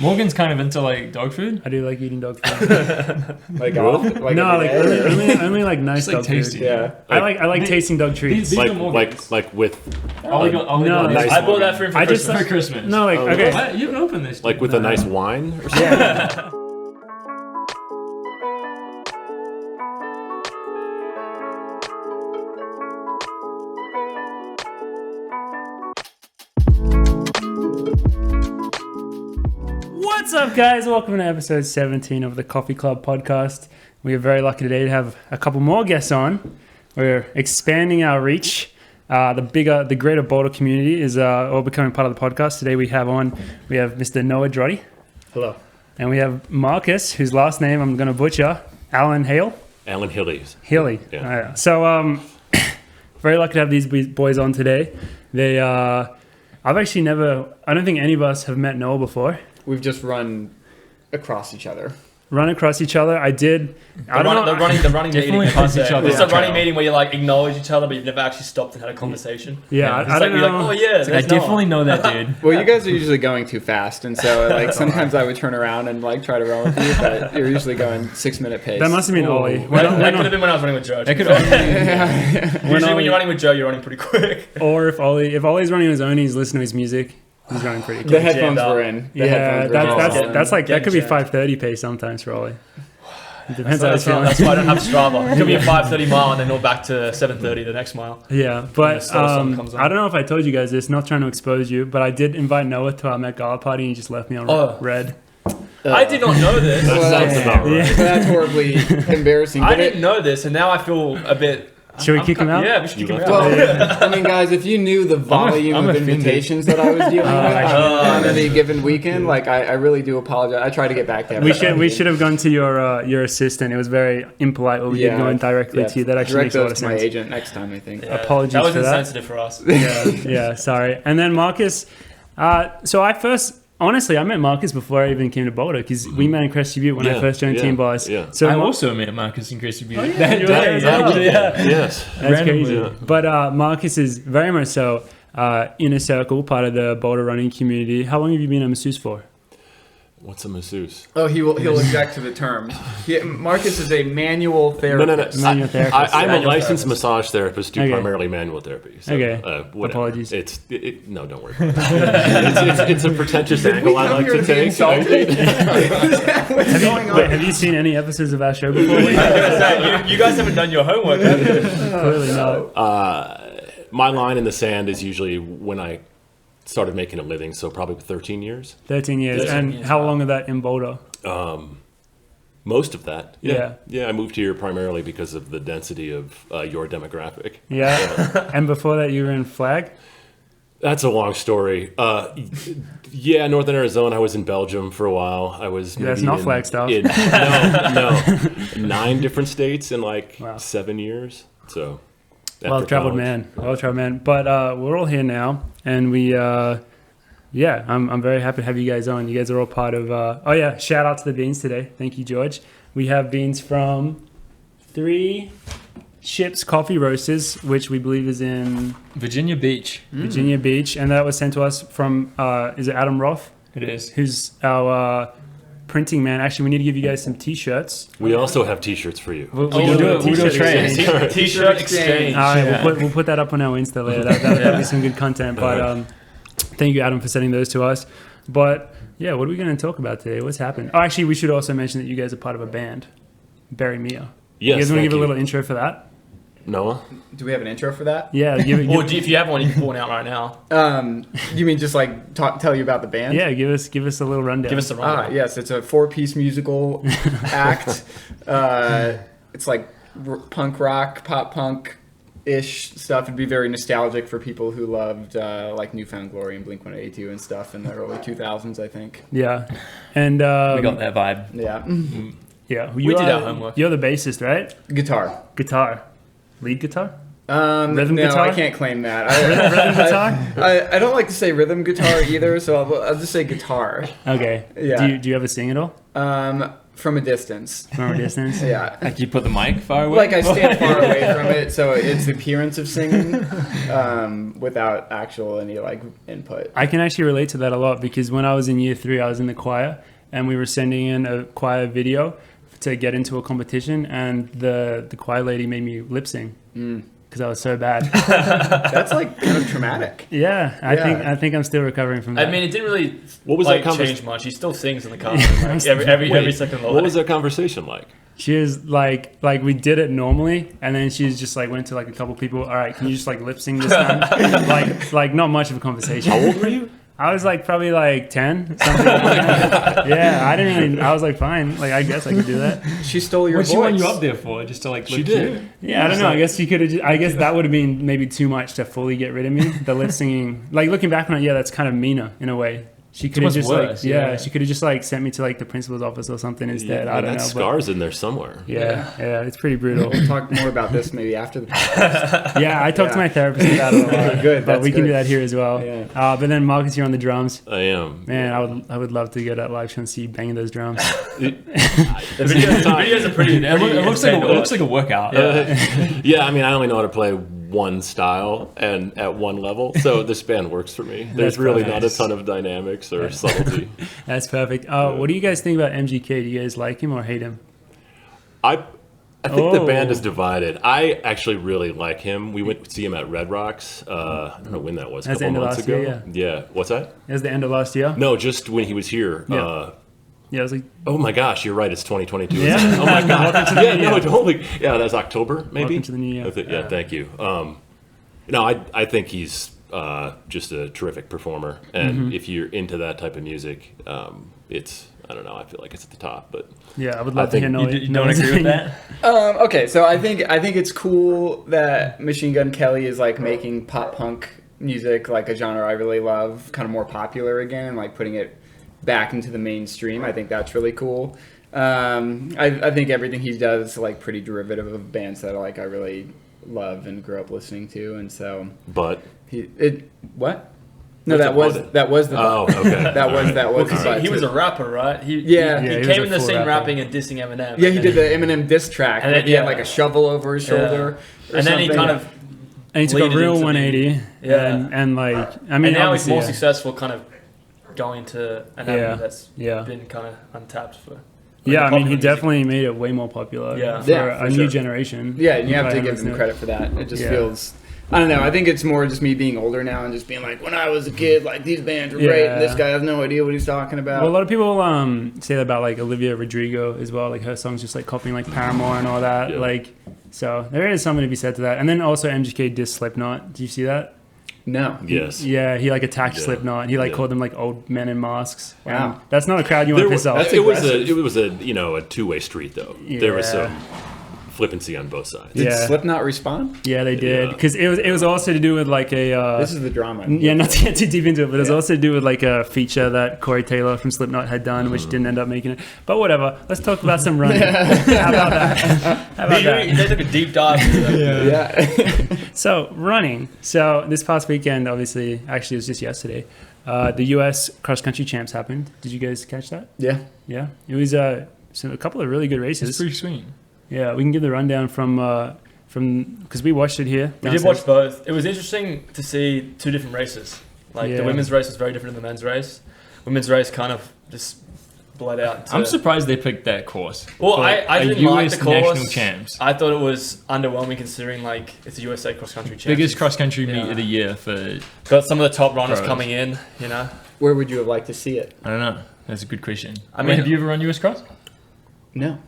Morgan's kind of into like dog food. I do like eating dog food. Like off? Like no, like every day? only like nice It's like dog tasty. food. Yeah. I like tasting dog treats. These are Morgan's. like with Nice I bought that for him I just for Christmas. No, like okay. You can open this. like with a nice wine or something. Yeah. What's up, guys? Welcome to episode 17 of the Coffee Club podcast. We are very lucky today to have a couple more guests on. We're expanding our reach. The greater Boulder community is all becoming part of the podcast. Today we have Mr. Noah Droddy. Hello. And we have Marcus, whose last name I'm going to butcher, Allen-Hille. Allen-Hille. Hille. Yeah. So, very lucky to have these boys on today. I've actually I don't think any of us have met Noah before. We've just run across each other. Run across each other. I did. The running Definitely meeting. across each other. It's a running meeting where you like acknowledge each other, but you've never actually stopped and had a conversation. Yeah, It's I like don't you're know. like, oh yeah, I definitely know that dude. Well, you guys are usually going too fast, and so like sometimes I would turn around and like try to run with you, but you're usually going 6-minute pace. That must have been Ollie. That could have been when I was running with Joe. That could Usually when you're running with Joe, you're running pretty quick. Or if Ollie's running on his own, he's listening to his music. He's running pretty quick. The headphones were in. That's like that could be Getting 5:30 pace sometimes for Ollie. It depends how he's feeling. That's why I don't have Strava. It could be a 5:30 mile and then all back to 7:30 the next mile. Yeah, the but sun comes on. I don't know if I told you guys this. Not trying to expose you, but I did invite Noah to our Met Gala party, and he just left me on red. I did not know this. That sounds about right. Yeah. That's horribly embarrassing. I but didn't know this, and now I feel a bit. Should we kick him out? Yeah, we should kick him out. Well, I mean, guys, if you knew the volume I'm of offended. invitations that I was dealing with on any given weekend, like I really do apologize. I try to get back there. We should have gone to your assistant. It was very impolite what we did going directly to you. That actually makes a lot of to my sense. agent next time, I think. Yeah, Apologies that was for that. insensitive for us. Yeah, sorry. And then Marcus, so I met Marcus before I even came to Boulder because we met in Crested Butte when I first joined Team Boys. Yeah. So I also met Marcus in Crested Butte. Oh, yeah, you were there as well. Yes. That's Randomly. crazy. Yeah. But Marcus is very much so inner circle, part of the Boulder running community. How long have you been a masseuse for? What's a masseuse? Oh, he'll object to the terms. Marcus is a manual therapist. No. Manual therapist. I'm a licensed massage therapist, do Okay. primarily manual therapy. So, Okay. whatever. Apologies. No, don't worry. It's a pretentious angle I like to take. What's going on? Have you seen any episodes of our show before? You guys haven't done your homework, have you? Clearly not. My line in the sand is usually when I started making a living, so probably 13 years. 13 years. 13 And years, how wow. long of that in Boulder? Most of that. Yeah. Yeah, I moved here primarily because of the density of your demographic. Yeah. And before that, you were in Flag? That's a long story. Yeah, Northern Arizona. I was in Belgium for a while. I was That's maybe not in- Flagstaff. No, 9 different states in like Wow. 7 years. So Well-traveled man. But we're all here now, and I'm very happy to have you guys on. You guys are all part of... shout out to the beans today. Thank you, George. We have beans from 3 Ships Coffee Roasters, which we believe is in Virginia Beach. Virginia Beach, and that was sent to us from, is it Adam Roth? It is. Who's our printing man. Actually, we need to give you guys some T-shirts. we also have T-shirts for you. We'll we'll do it. We'll do a trade. exchange. T-shirt exchange. All right, we'll put that up on our Insta later. That'll be some good content. But thank you, Adam, for sending those to us. But yeah, what are we going to talk about today? What's happened? Oh, actually, we should also mention that you guys are part of a band, Barry Mia. Yes, You guys want to thank give a you. little intro for that? Noah? Do we have an intro for that? Yeah, give it. Or if you have one, you can pull one out right now. You mean just like tell you about the band? Yeah, give us a little rundown. Give us the rundown. Yes, it's a 4-piece musical act. It's like punk rock, pop punk-ish stuff. It'd be very nostalgic for people who loved like Newfound Glory and Blink-182 and stuff in the early 2000s, I think. Yeah, and We got that vibe. Yeah. yeah, We did our homework. You're the bassist, right? Guitar. Guitar, lead guitar. Rhythm no, guitar? I can't claim that. Rhythm guitar? I don't like to say rhythm guitar either, so I'll just say guitar. Okay. Yeah. Do you ever sing at all From a distance. from a distance? Yeah. Like you put the mic far away? Like I stand far away from it, so it's the appearance of singing without actual any like input. I can actually relate to that a lot because when I was in year 3, I was in the choir and we were sending in a choir video to get into a competition, and the choir lady made me lip sing because I was so bad. That's like kind of traumatic. Yeah, I think I'm still recovering from that. I mean, it didn't really What was like that change much. He still sings in the car like, every second of the What way. was that conversation like? she was like we did it normally, and then she's just like went to like a couple people. All right, can you just like lip sing this time? like not much of a conversation. How old were you? I was like probably like 10, something like that. Yeah, I was like, fine. Like, I guess I could do that. She stole your What'd voice. she want you up there for? Just to like She lift did. you? Yeah, I don't know. I guess you could have. I guess that would have been maybe too much to fully get rid of me. The lip singing, like looking back on it, yeah, that's kind of meaner in a way. She could have much just worse, like, yeah, yeah. she could have just like sent me to like the principal's office or something instead. I don't know. That but- scar's in there somewhere. yeah, it's pretty brutal. We'll talk more about this maybe after the podcast. Yeah, I talked to Yeah. my therapist about it a lot. Good, but that's we can good. do that here as well. Yeah. But then Marcus, you're on the drums. I am. Man, I would love to get that live show and see you banging those drums. The videos are pretty. It looks like a workout. Yeah, I mean, I only know how to play one style and at one level, so this band works for me. There's really not a ton of dynamics or subtlety. That's perfect. What do you guys think about MGK? Do you guys like him or hate him? I think the band Oh. is divided. I actually really like him. We went to see him at Red Rocks. I don't know when that was. A That's the couple end of months last ago. year, Yeah. What's that? It was the end of last year. No, just when he was here. Yeah. Yeah, I was like, Oh my gosh, you're right. It's 2022. Yeah. Isn't it? Oh my god. Welcome to the Yeah, new no, year. totally. Yeah, that's October maybe. Welcome to the new year. Yeah, thank you. No, I think he's just a terrific performer, and Mm-hmm. if you're into that type of music, it's I don't know. I feel like it's at the top, but yeah, I would love I to hear think no. You don't agree with that? Okay, so I think it's cool that Machine Gun Kelly is like making pop punk music, like a genre I really love, kind of more popular again, and like putting it back into the mainstream. I think that's really cool. I think everything he does is like pretty derivative of bands that I really love and grew up listening to, and so but what? No, What's that a was butt? that was the oh, okay. that was that was Well, the butt he was too. a rapper, right? He Yeah. he Yeah, he was came a in the full scene rapper. rapping and dissing Eminem. Yeah, he did the Eminem diss track, And and then- he had yeah. like a shovel over his shoulder, or And then he something. kind of And he took a leaded real into the- 180. Yeah. And like, I mean, and now he's obviously, more yeah. successful, kind of going to an Yeah. avenue that's Yeah. been kind of untapped for. Yeah, I mean, popular he music. definitely made it way more popular Yeah. for Yeah, for a new sure. generation. Yeah, and you have to Probably give them listen credit for that. It just Yeah. feels, I don't know. I think it's more just me being older now and just being like, when I was a kid, like these bands were great, and this Yeah. guy has no idea what he's talking about. Well, a lot of people say that about like Olivia Rodrigo as well. Like her songs just like copying like Paramore and all that. Yeah. Like, so there is something to be said to that. And then also MGK dissed Slipknot. Did you see that? no. Yes. Yeah, he like attacked Yeah. Slipknot. He like Yeah. called them like old men in masks. Wow. And that's not a crowd you want to piss off. That's it was a aggressive. a two-way street though. There was Yeah. some flippancy on both sides. Did Yeah. Slipknot respond? Yeah, they did Yeah. because it was also to do with like a. This is the drama. Yeah, not to get too deep into it, but it was Yeah. also to do with like a feature that Corey Taylor from Slipknot had done, which didn't end up making it. But whatever. Let's talk about some running. How about that? How about that? They took a deep dive into that. Yeah. So running. So this past weekend, obviously, actually it was just yesterday. The U.S. cross country champs happened. Did you guys catch that? Yeah. Yeah, it was a couple of really good It's races. pretty sweet. Yeah, we can give the rundown from because we watched it here. We did downstairs. watch both. It was interesting to see two different races. Like Yeah. the women's race was very different than the men's race. Women's race kind of just bled out. I'm surprised they picked that course. Well, for I a didn't like US the course. national champs. I thought it was underwhelming considering like it's a USA cross country champs. Biggest cross country meet Yeah. of the year for, Got some of the top runners Pros. coming in. You know, Where would you have liked to see it? I don't know. That's a good question. I mean- have you ever run US cross? No.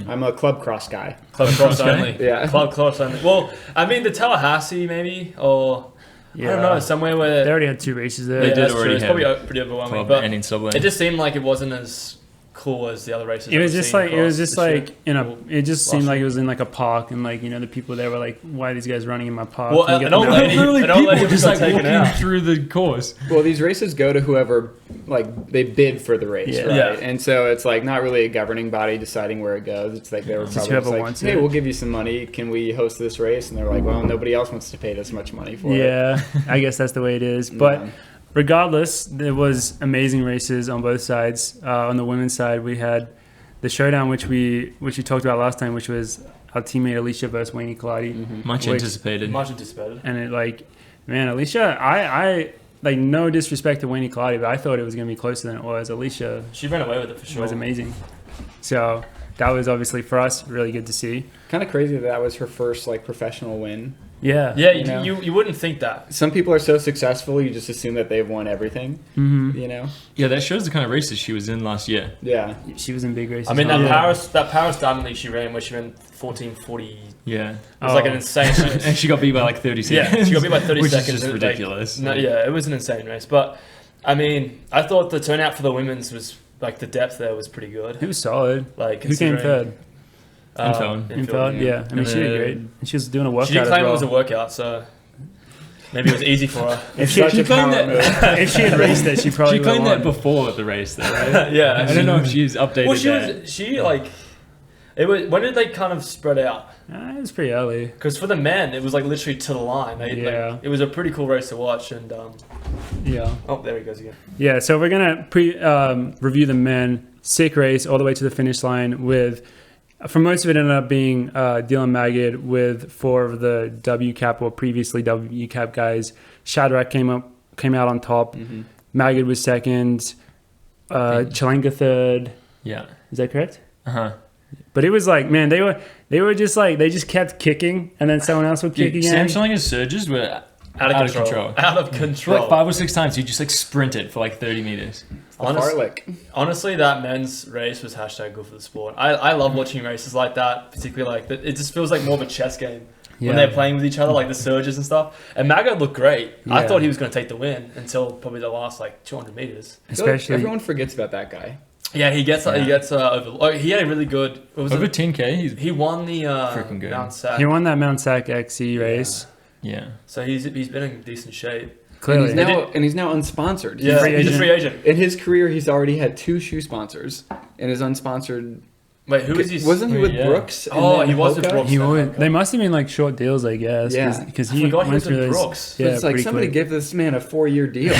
I'm a club cross guy. club cross Okay. only. Yeah. Club cross only. Well, I mean the Tallahassee maybe or I don't know somewhere where They already had two races there. They did that's already true. It's have probably pretty overwhelming, Club but and in Sublime. it just seemed like it wasn't as cool as the other races. It was just like it just seemed Last like year. it was in like a park, and like the people there were like, why are these guys running in my park? Well, Can you get an them old out? lady- Literally, an old lady people just got like taken walking out. through the course. Well, these races go to whoever like they bid for the race, Yeah. right? Yeah. And so it's like not really a governing body deciding where it goes. It's like they were Just probably whoever just like, wants hey, it. we'll give you some money. Can we host this race? And they're like, well, nobody else wants to pay this much money for it. Yeah, I guess that's the way it is. But Yeah. regardless, there was amazing races on both sides. On the women's side, we had the showdown, which we talked about last time, which was our teammate Alicia versus Wayne Kaladi. Much Which- anticipated. Much anticipated. And it like, man, Alicia, I like no disrespect to Wayne Kaladi, but I thought it was going to be closer than it was. Alicia She ran away with it for sure. was amazing. So that was obviously for us really good to see. Kind of crazy that was her first like professional win. Yeah. Yeah, You know? you wouldn't think that. Some people are so successful, you just assume that they've won everything. hmm You know? Yeah, that shows the kind of races she was in last year. Yeah. She was in big races. I mean, Yeah. that Paris Diamond League she ran, where she ran 14:40. It Yeah. was like an Oh. insane race. And she got beat by like 30 Yeah, seconds. she got beat by 30 which seconds. is just and, like, ridiculous. no, yeah, it was an insane race. But I mean, I thought the turnout for the women's was like the depth there was pretty good. It was solid. Like Who came considering- third? Infeld. Infeld, yeah. I mean, she did great. And she was doing a workout She didn't claim as it was a well. workout, so maybe it was easy for her. If she, Such a claimed power that- move. if she had raced it, she probably She claimed would that have won. before the race, though, right? Yeah, I don't know if she's updated Well, she that. was. She like. It was. When did they kind of spread out? It was pretty early. Because for the men, it was like literally to the line. Yeah. Like, it was a pretty cool race to watch. And Yeah. oh, there he goes again. Yeah, so we're going to review the men. Sick race all the way to the finish line with, for most of it, ended up being Dylan Magid with 4 of the W Cap or previously W Cap guys. Shadrach came out on top. Mm-hmm. Magid was second. Chalenka third. Yeah. Is that correct? Uh-huh. But it was like, man, they were just like, they just kept kicking, and then someone else would kick Sam again. Shalinger's surges were Out of control. control. Out of for control. like 5 or 6 times. He just like sprinted for like 30 meters. A Honest- fartlek. Honestly, that men's race was hashtag good for the sport. I love watching races like that, particularly like it just feels like more of a chess game when they're playing with each other, like the surges and stuff. And Mago looked great. I Yeah. thought he was going to take the win until probably the last like 200 meters. I feel like Especially, everyone forgets about that guy. Yeah, he gets over. Oh, he had a really good. What was Over it? 10K, he's He won the Freaking good. Mount Sac. he won that Mount Sac XC race. yeah. So he's been in decent shape. Clearly. And he's now unsponsored. Yeah, free he's a agent. free agent. In his career, he's already had 2 shoe sponsors and is unsponsored. Wait, who is he? Wasn't he with Yeah. Brooks? and Oh, then he was with Hoka? Brooks. He would. They must have been like short deals, I guess. Yeah. Because I he forgot he went was through with those. Brooks. But Yeah, it's like pretty somebody quick. give this man a 4-year deal.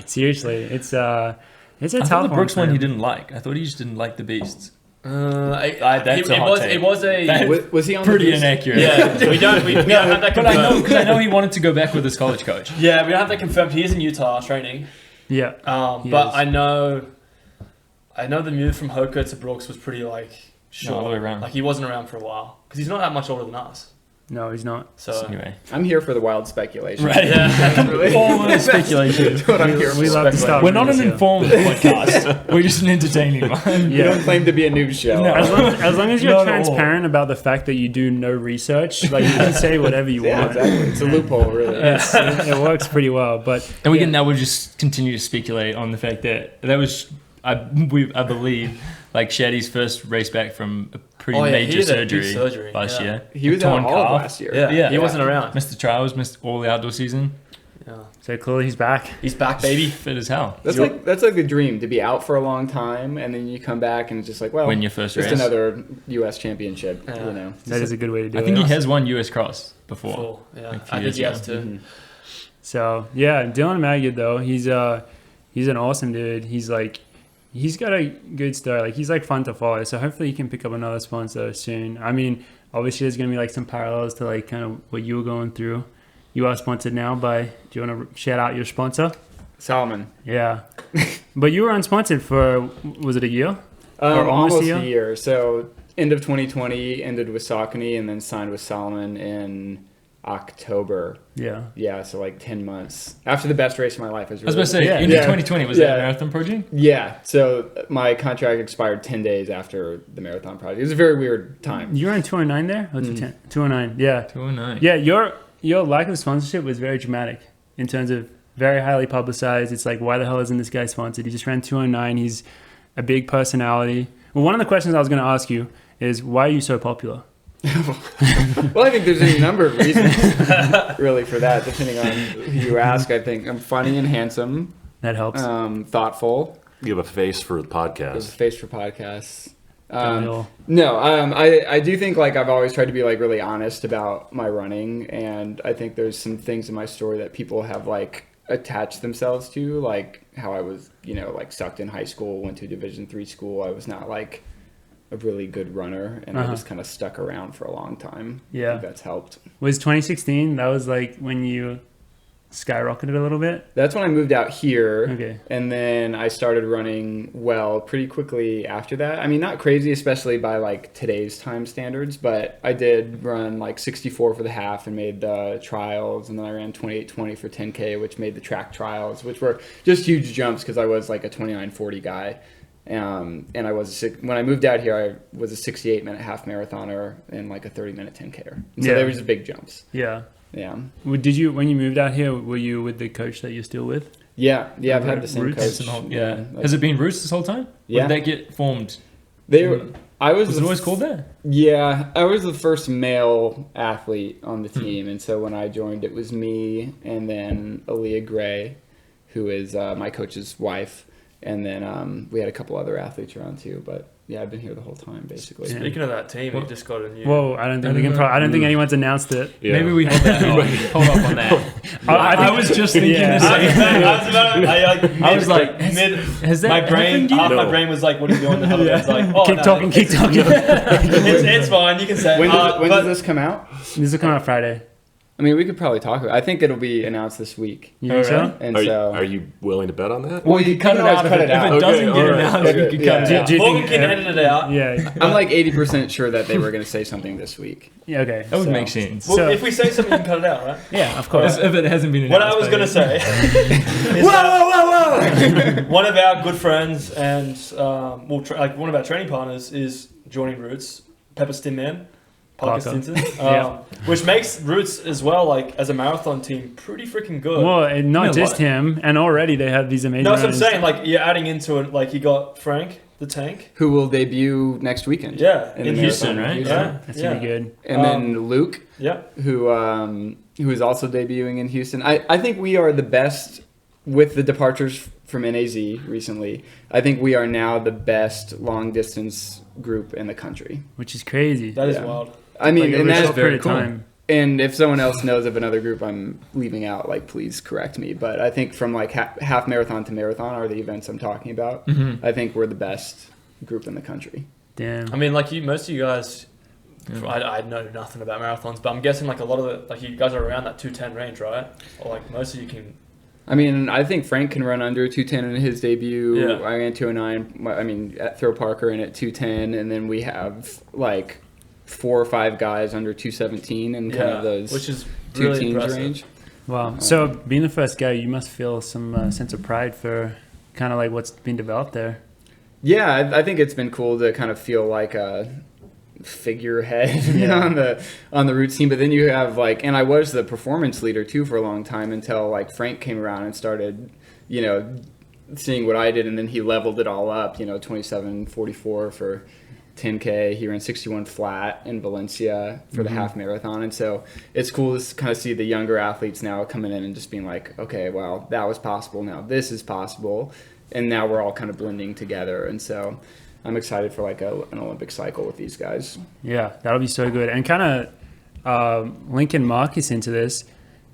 Seriously, it's a I tough thought the one. Brooks for one he him. didn't like. I thought he just didn't like the beasts. It that's a hot was. take. It was a. was he on Pretty the beast? inaccurate. Yeah, we don't have that But I know confirmed. because I know he wanted to go back with his college coach. Yeah, we don't have that confirmed. He is in Utah training. Yeah. He But is. I know the move from Hoka to Brooks was pretty like short. all the way around. Like he wasn't around for a while because he's not that much older than us. No, he's not. So Anyway, I'm here for the wild speculation. right? yeah, Really. All the speculation. That's what I'm here We for. love to start. We're not an rumors here. informative podcast. We're just an entertaining one. We Yeah. don't claim to be a news show. No. As long as you're Not at all. transparent about the fact that you do no research, like you can say whatever you Yeah, want. exactly. It's a loophole, really. It works pretty well. But And we yeah. can now we'll just continue to speculate on the fact that was I believe like Shaddy's first race back from a pretty Oh, yeah, he major did a big surgery, surgery, last yeah. year. He was Torn out all of calf. last year. yeah, Yeah. he wasn't around. Missed the trials, missed all the outdoor season. Yeah. So clearly he's back. He's back, baby. Fit as hell. That's like the dream, to be out for a long time and then you come back and it's just like, well, Win your first just race. another U.S. championship, Yeah. you know. That is a good way to do I it. think he has won US Cross before. Full. Yeah, Like a few I think years he has ago. to. Mhm. So yeah, Dylan Magid though, he's an awesome dude. He's got a good story. Like he's like fun to follow. So hopefully he can pick up another sponsor soon. I mean, obviously there's gonna be like some parallels to like kind of what you were going through. You are sponsored now by. Do you want to shout out your sponsor? Solomon. Yeah, but you were unsponsored for was it a year? Or almost almost a a year? year. So end of 2020, ended with Saucony and then signed with Solomon in October. Yeah. Yeah, so like 10 months. After the best race of my life. I was about to say, Yeah. in Yeah. 2020, was that Yeah. a marathon project? Yeah, so my contract expired 10 days after the marathon project. It was a very weird time. You were in 209 there? Or 210? 209, yeah. 209. Yeah, your lack of sponsorship was very dramatic in terms of very highly publicized. It's like, why the hell isn't this guy sponsored? He just ran 209. He's a big personality. Well, one of the questions I was going to ask you is, why are you so popular? Well, I think there's a number of reasons, really, for that, depending on who you ask. I think I'm funny and handsome. That helps. Thoughtful. You have a face for the There's a podcast. face for podcasts. Downhill. No, I do think like I've always tried to be like really honest about my running, and I think there's some things in my story that people have like attached themselves to, like how I was, like sucked in high school, went to a Division III school. I was not like a really good runner, and I just kind of stuck around for a long time. Yeah. I think that's helped. Was 2016, that was like when you skyrocketed a little bit? That's when I moved out here. Okay. And then I started running well pretty quickly after that. I mean, not crazy, especially by like today's time standards, but I did run like 64 for the half and made the trials. And then I ran 28:20 for 10K, which made the track trials, which were just huge jumps because I was like a 29:40 guy. And I was when I moved out here, I was a 68-minute half marathoner and like a 30-minute 10K. So there was big jumps. Yeah. Yeah. When you moved out here, were you with the coach that you're still with? Yeah. I've had the same Roots? coach. Yeah. Like, Has it been Roots this whole time? Yeah. Or did that get formed? I was Was it always called that? Yeah, I was the first male athlete on the team, and so when I joined, it was me and then Aaliyah Gray, who is my coach's wife, and then we had a couple other athletes around too. But yeah, I've been here the whole time basically. Yeah. Speaking of that team, we just got a new. Whoa, I don't think we can. I don't think anyone's announced it. Yeah. Maybe we hold up on that. I was just thinking Yeah. the same thing. I was like, Has that my brain, happened yet? half my No. brain was like, what are you doing? The hell? It's like, oh, Keep no, talking. It's fine. You can say. When it. does But this come out? This will come out Friday. I mean, we could probably talk about it. I think it'll be announced this week, You think so? and Are you willing to bet on that? Well, You cut it always out. cut If it out. it doesn't Okay, get alright. announced, you can cut it Yeah. out. Do you Morgan think- can edit it out. Yeah. I'm like 80% sure that they were going to say something this week. Yeah. Okay. That would So- make sense. Well, So- if we say something, you can cut it out, right? Yeah. Of course. If it hasn't been What announced. I was by going to yet. say is that one of our good friends and one of our training partners is joining Roots, Pepper Stinman, Parker Parker. Stinson, Yeah. which makes Roots as well, like as a marathon team, pretty freaking good. Well, and not Yeah, just what? him, and already they have these amazing. No, that's what I'm runners. saying. Like you're adding into it. Like you got Frank the Tank. Who will debut next weekend? Yeah, in in the Houston, marathon. right? Yeah, That's yeah. gonna be good. And then Luke, Yeah. who is also debuting in Houston. I think we are the best with the departures from NAZ recently. I think we are now the best long distance group in the country. Which is crazy. That is Yeah. wild. I mean, Like, and over a that's short period of cool. time. and if someone else knows of another group I'm leaving out, like please correct me. But I think from like half marathon to marathon are the events I'm talking about. Mm-hmm. I think we're the best group in the country. Damn. I mean, like most of you guys, I know nothing about marathons, but I'm guessing like a lot of you guys are around that 210 range, right? Or like most of you can. I mean, I think Frank can run under 210 in his debut. Yeah. I ran 209. I mean, at Throw Parker and at 210, and then we have like 4 or 5 guys under 217 and kind of those which is two really teams impressive. range. Wow. So being the first guy, you must feel some sense of pride for kind of like what's been developed there. Yeah, I think it's been cool to kind of feel like a figurehead on the Roots team. But then you have like, and I was the performance leader too for a long time until like Frank came around and started, seeing what I did, and then he leveled it all up. 27:44 for 10K. He ran 61 flat in Valencia for the half marathon, and so it's cool to kind of see the younger athletes now coming in and just being like, okay, well, that was possible. Now this is possible, and now we're all kind of blending together, and so I'm excited for like an Olympic cycle with these guys. Yeah, that'll be so good. And kind of linking Marcus into this,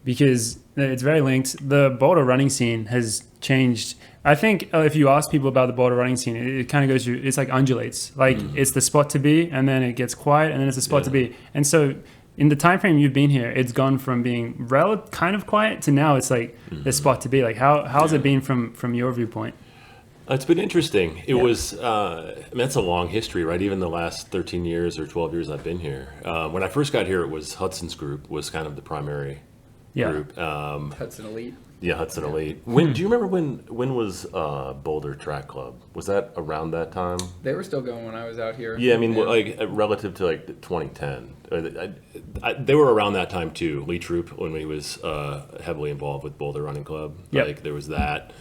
because it's very linked. The Boulder running scene has changed. I think if you ask people about the Boulder running scene, it kind of goes through, it's like undulates. Like it's the spot to be, and then it gets quiet, and then it's the spot to be. And so in the time frame you've been here, it's gone from being kind of quiet to now it's like the spot to be. Like how's it been from your viewpoint? It's been interesting. It was, that's a long history, right? Even the last 13 years or 12 years I've been here. When I first got here, it was Hudson's group was kind of the primary group. Hudson Elite. Yeah, Hudson Elite. Do you remember when was Boulder Track Club? Was that around that time? They were still going when I was out here. Yeah, I mean, like relative to like 2010, they were around that time too. Lee Troop when he was heavily involved with Boulder Running Club. Yep. Like there was that.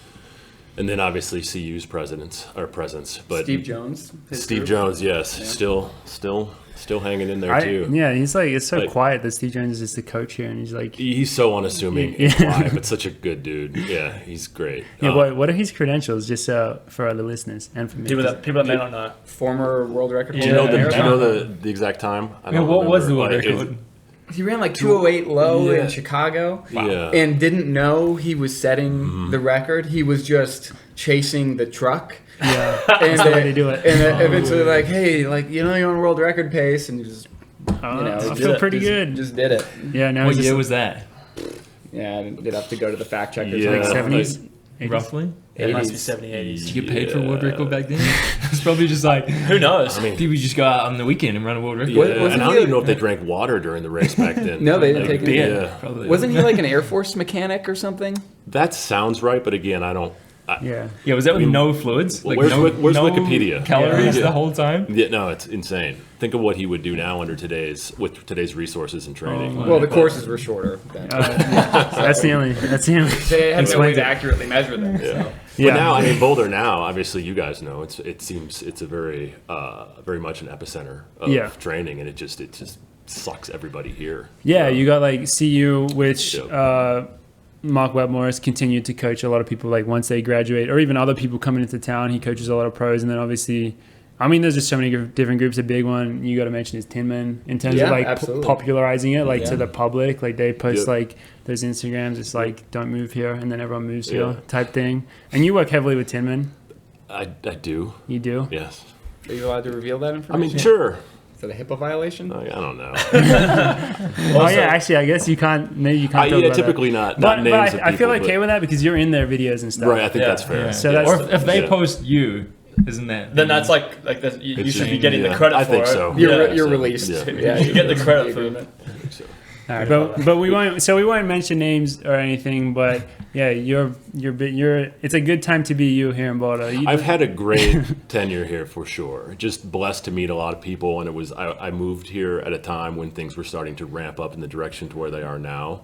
And then obviously CU's presence, but Steve Jones. his Steve group. Jones, yes, Yeah. still hanging in there too. Yeah, he's like, it's so Like- quiet that Steve Jones is just the coach here, and he's like, He's so unassuming and quiet, but such a good dude. Yeah, he's great. yeah, what are his credentials, just for other listeners and for me? People that may not know. Former world record Do you holder. know in do you marathon. know the exact time? I Yeah, don't what was the remember. world Like, record? He ran like 208 low Yeah. in Chicago. Yeah. And didn't know he was setting the record. He was just chasing the truck. Yeah, And that's the way to do it. And eventually, like, hey, like, you're on world record pace, and he just, I feel pretty good. Just did it. Yeah, now What he's year just was that? Yeah, I did have to go to the fact checkers. Yeah. like Like 70s. Roughly? It must be 80s. 70s, 80s. Did you get paid for a world Yeah. record back then? It's probably just like Who knows? I mean, people just go out on the weekend and run a world record. yeah, Wasn't and I he don't even a- know if they drank water during the race back then. No, they didn't take any. Beer, Yeah. probably. Wasn't he like an Air Force mechanic or something? That sounds right, but again, I don't. Yeah. Yeah, was that with no fluids? Well, where's Wikipedia? Calories Yeah. the whole time? Yeah, no, it's insane. Think of what he would do now with today's resources and training. Well, the courses were shorter. Then. That's the only. They had no way explains to it. accurately measure them. Yeah. So. Yeah. But now, I mean, Boulder now, obviously, you guys know it seems it's a very much an epicenter of Yeah. training, and it just sucks everybody here. Yeah, you got like CU, which Yep. Mark Wetmore has continued to coach a lot of people. Like once they graduate, or even other people coming into town, he coaches a lot of pros. And then obviously, I mean, there's just so many different groups. A big one you got to mention is Tinman in terms of Yeah, like absolutely. popularizing it, like Yeah. to the public. Like they post Yep. like those Instagrams. It's like don't move here, and then everyone moves Yeah. here type thing. And you work heavily with Tinman. I do, You do. yes. Are you allowed to reveal that I information? mean, sure. Is that a HIPAA violation? I don't know. Oh yeah, actually, I guess you can't. Maybe you can't. Talk Yeah, about typically that. not names But of I feel people, okay but- with that because you're in their videos and stuff. Right, I think Yeah. that's fair. Yeah. So Yeah. that's- Or if they Yeah. post you, isn't that? Then that's like you It's should be just- getting the yeah, credit I for think it. so. You're, Yeah. you're so, released. yeah. You get the credit for agreement. I think so. All right, but we won't. So we won't mention names or anything. But yeah, you're. It's a good time to be you here in Boulder. I've had a great tenure here for sure. Just blessed to meet a lot of people, and it was I moved here at a time when things were starting to ramp up in the direction to where they are now.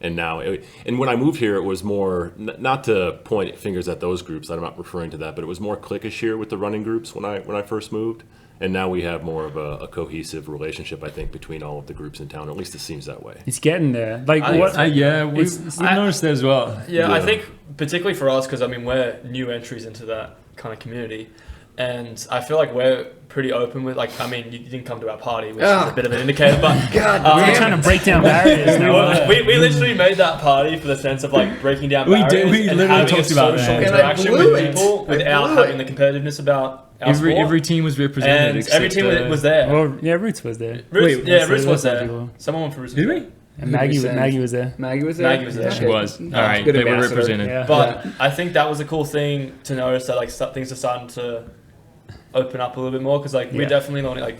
And when I moved here, it was more not to point fingers at those groups. I'm not referring to that, but it was more cliquish here with the running groups when I first moved. And now we have more of a cohesive relationship, I think, between all of the groups in town. Or at least it seems that way. It's getting there. Like I think what? so. Yeah, we've It's- noticed that as well. Yeah, I Yeah. think particularly for us, because I mean we're new entries into that kind of community, and I feel like we're pretty open with. Like, I mean, you didn't come to our party, which is a bit of an indicator, but God We're damn trying it. to break down barriers now. well, we literally made that party for the sense of like breaking down We barriers did- we and literally having a talked about social that. And I interaction blew with it. people I without blew having it. the competitiveness about our sport. Every team was represented. and except, every team was there. Well, yeah, Roots was there. Roots, Wait, Roots was there. people. Someone from Roots Did was we? there. And Who did we Maggie send? was there. Maggie was there? Maggie was there. Okay. She was. All right, Good they were ambassador. represented. Yeah. But I think that was a cool thing to notice that like things are starting to open up a little bit more because like Yeah. we're definitely not like,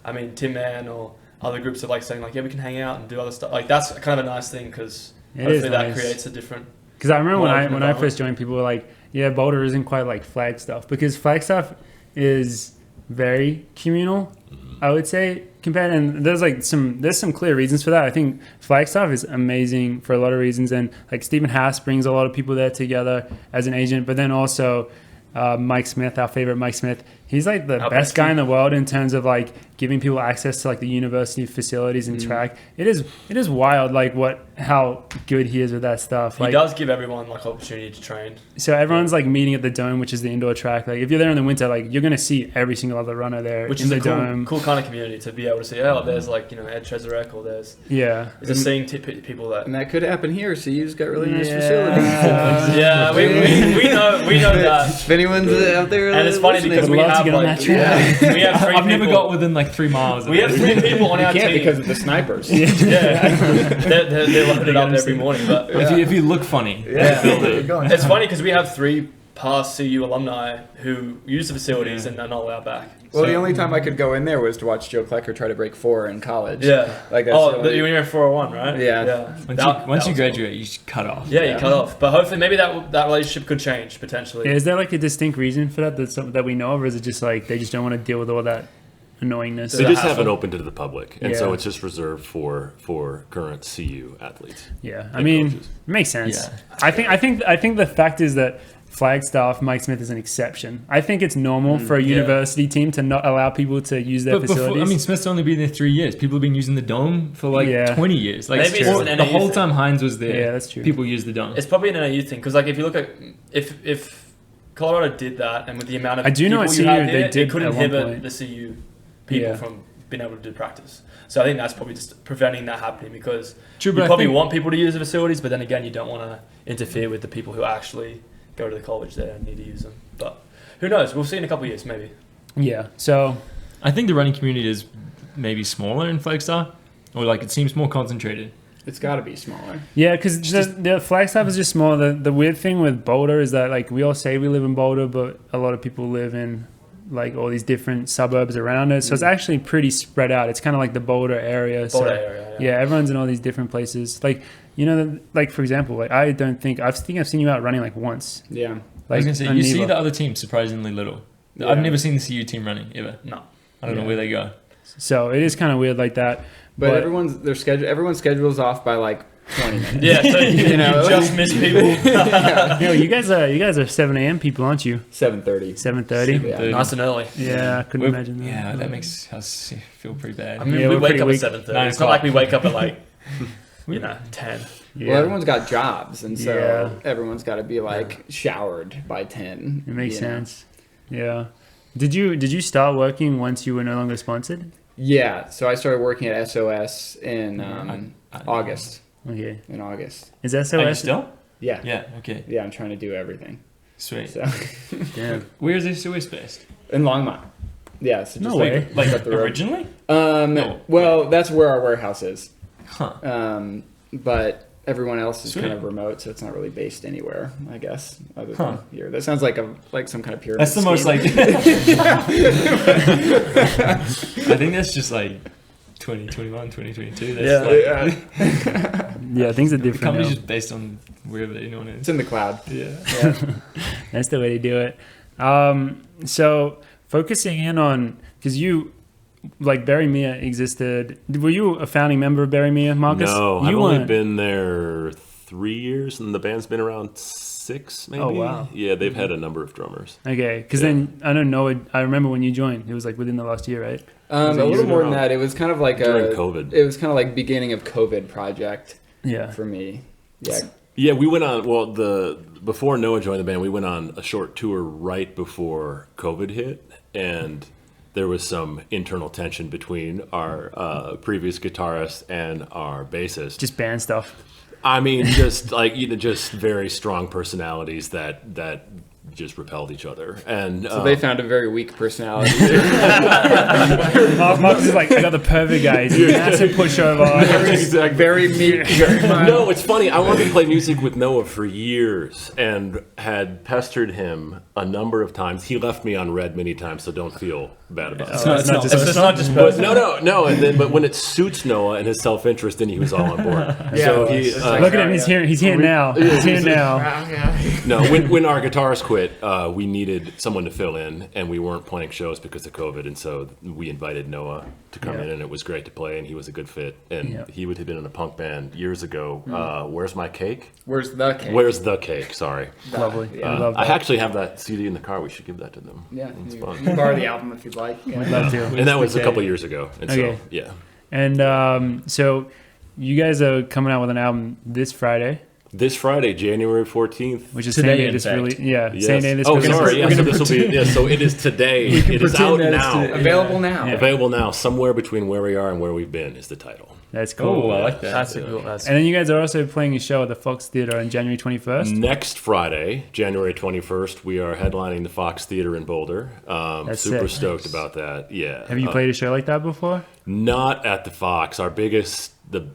I mean Tim Man or other groups are like saying like yeah we can hang out and do other stuff like that's kind of a nice thing because It hopefully is that nice. creates a different. Because I remember More when I open when I environment. first joined, people were like, "Yeah, Boulder isn't quite like Flagstaff," because Flagstaff is very communal. I would say compared, and there's some clear reasons for that. I think Flagstaff is amazing for a lot of reasons, and like Stephen Haas brings a lot of people there together as an agent, but then also Mike Smith, our favorite Mike Smith, he's like the Our best bestie. guy in the world in terms of like giving people access to like the university facilities and track. It is wild like how good he is with that stuff. He Like does give everyone like opportunity to train. so everyone's like meeting at the Dome, which is the indoor track. Like if you're there in the winter, like you're gonna see every single other runner there Which in is the a cool, Dome. cool kind of community to be able to see. Oh, there's like Ed Trezorek, or there's Yeah. just seeing people that. And that could happen here. See, you've got really nice Yeah. facilities. Yeah, we know that. If anyone's out there, And it's funny listening, because Would we love to have get on like that track. we have 3 I've never people. got within like 3 miles. We have 3 people on you our can't team. because of the snipers. Yeah, they're loaded up every morning. But If you look funny, You're going. it's funny because we have 3 past CU alumni who use the facilities and are not allowed back. Well, So- the only time I could go in there was to watch Joe Klecker try to break 4 in college. Yeah. Like that's Oh, the only- you when you're 401, right? Yeah. once you was graduate, you just cut off. cool. Yeah, you cut off. But hopefully, maybe that relationship could change potentially. Is there like a distinct reason for that that we know of, or is it just like they just don't want to deal with all that annoyingness? They The just hassle. haven't opened to the public, and so Yeah. it's just reserved for current CU athletes. Yeah, I and mean, coaches. it makes sense. Yeah. I think the fact is that Flagstaff, Mike Smith is an exception. I think it's normal for a university team to not allow people to use their facilities. Smith's only been there 3 years. People have been using the dome for 20 years. Like Maybe it's an the NAU whole thing. time Hines was there. Yeah, that's true. People used the dome. It's probably an NAU thing because, like, if you look at if Colorado did that, and with the amount of I do know people at you CU had they there, did it could at one inhibit point. the CU people from being able to do practice. So I think that's probably just preventing that happening because True, you but I probably think- want people to use the facilities, but then again, you don't want to interfere with the people who actually go to the college there and need to use them. But who knows? We'll see in a couple of years, maybe. Yeah. So I think the running community is maybe smaller in Flagstaff, or like it seems more concentrated. It's got to be smaller. yeah, because the Flagstaff is just small. The weird thing with Boulder is that like we all say we live in Boulder, but a lot of people live in like all these different suburbs around it. So it's actually pretty spread out. It's kind of like the Boulder area. Boulder So area, yeah, everyone's in all these different places. Like like for example, like I think I've seen you out running like once. Yeah. I was Like gonna say on you see Neva. the other team surprisingly little. Yeah. I've never seen the CU team running ever. No. I don't know where they go. So it is kind of weird like that. But everyone's schedule's off by like 20 minutes. Yeah, so you know, just miss people. You guys are 7 a.m. people, aren't you? 7:30. 7:30. Yeah. Nice and early. Yeah, I couldn't imagine that. Yeah, that makes us feel pretty bad. I mean, Yeah, we we're wake pretty up weak. at 7:30. 9 It's not like we wake up at like, 10. Yeah. Well, everyone's got jobs, and so Yeah. everyone's got to be like showered by 10. It makes you know? sense. Yeah. Did you start working once you were no longer sponsored? Yeah. So I started working at SOS in August. Okay. In August. Is Are you SOS still? Yeah. Yeah. Okay. Yeah. I'm trying to do everything. Sweet. So Damn. Where is SOS based? in Longmont. Yeah. So just No way. Like up the road. originally? No. Well, that's where our warehouse is. Huh. But everyone else is Sweet. kind of remote, so it's not really based anywhere, I guess, other than here. That sounds like some kind of pyramid. That's the most scheme. I think that's just like 2021, 2022. That's Yeah. like, Yeah, things are the different. company's now. just based on wherever anyone is. It's in the cloud. Yeah. Yeah. That's the way to do it. So focusing in on, because you, like Barry Mia existed. Were you a founding member of Barry Mia, Marcus? No, you I've only weren't. been there 3 years, and the band's been around 6, maybe. Oh, wow. Yeah, they've had a number of drummers. Okay, because Yeah. then I don't know. I remember when you joined. It was like within the last year, right? A little more than that. It was kind of like During COVID. It was kind of like beginning of COVID project Yeah. for me. Yeah. Yeah, we went on. Well, before Noah joined the band, we went on a short tour right before COVID hit, and there was some internal tension between our previous guitarist and our bassist. Just band stuff. I mean, just like just very strong personalities that just repelled each other, and So they found a very weak personality. Marcus is like, I got the perfect guy. He's a massive pushover. exactly. very meek. Very mild. No, it's funny. I wanted to play music with Noah for years and had pestered him a number of times. He left me on red many times, so don't feel bad about it. It's not just It's not just But no. And then, but when it suits Noah and his self-interest, then he was all on board. so he, it's like- Look at him. He's here. He's here now. He's here now. no, when our guitarist quit, we needed someone to fill in, and we weren't playing shows because of COVID, and so we invited Noah to come Yeah. in, and it was great to play, and he was a good fit, and Yeah. he would have been in a punk band years ago. Where's My Cake? Where's the cake? Where's the Cake? Sorry. Lovely. Yeah. I love I that. actually have that CD in the car. We should give that to them. Yeah. It's You fun. can borrow the album if you'd like. Yeah. I'd love to. And that was a Okay. couple years ago. And Okay. so, yeah. And so you guys are coming out with an album this Friday, This Friday, January 14th. which is Today, same day in this fact. really, yeah, Yes. same day this. Oh, we're gonna- sorry. we're Yeah, so gonna this will be. Yeah, so it is today. It is pretend out that it's now. today. Available now. Yeah. Available now. Somewhere between where we are and where we've been is the title. That's cool. Oh, I like that. That's a cool. That's And then you guys are also playing a show at the Fox Theater on January 21st. Next Friday, January 21st, we are headlining the Fox Theater in Boulder. That's Super sick. stoked about that. Yeah. Have you played a show like that before? Not at the Fox. Our biggest, the